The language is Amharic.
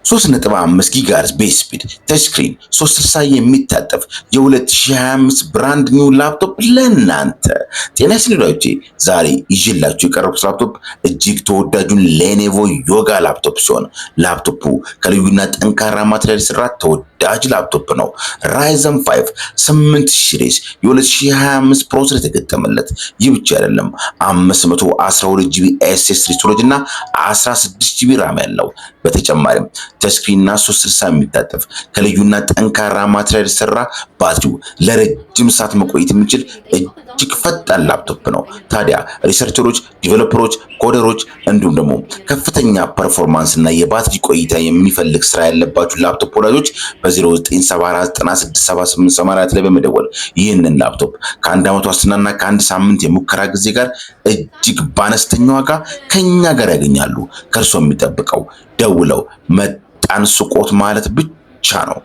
3.5 ጊጋሄርዝ ቤዝ ስፒድ ተችስክሪን 360 የሚታጠፍ የ2025 ብራንድ ኒው ላፕቶፕ ለናንተ። ጤና ይስጥልኝ። ዛሬ ይዤላችሁ የቀረብኩት ላፕቶፕ እጅግ ተወዳጁን ሌኖቮ ዮጋ ላፕቶፕ ሲሆን ላፕቶፑ ከልዩና ጠንካራ ማቴሪያል የተሰራ ተወዳጅ ላፕቶፕ ነው። ራይዘን 5 8000 ሲሪስ የ2025 ፕሮሰሰር የተገጠመለት። ይህ ብቻ አይደለም፣ 512 ጂቢ ኤስኤስዲ ስቶሬጅ እና 16 ጂቢ ራም ያለው። በተጨማሪም ተችስክሪንና 360 የሚታጠፍ ከልዩና ጠንካራ ማቴሪያል የተሰራ ባትሪው ለረጅም ሰዓት መቆየት የሚችል እጅግ ፈጣን ላፕቶፕ ነው። ታዲያ ሪሰርቸሮች፣ ዲቨሎፐሮች፣ ኮደሮች እንዲሁም ደግሞ ከፍተኛ ፐርፎርማንስ እና የባትሪ ቆይታ የሚፈልግ ስራ ያለባችሁ ላፕቶፕ ወዳጆች በ0974967884 ላይ በመደወል ይህንን ላፕቶፕ ከ1 ዓመት ዋስትናና ከ1 ሳምንት የሙከራ ጊዜ ጋር እጅግ ባነስተኛ ዋጋ ከኛ ጋር ያገኛሉ። ከእርሶ የሚጠብቀው ደውለው መጣን ስቆት ማለት ብቻ ነው።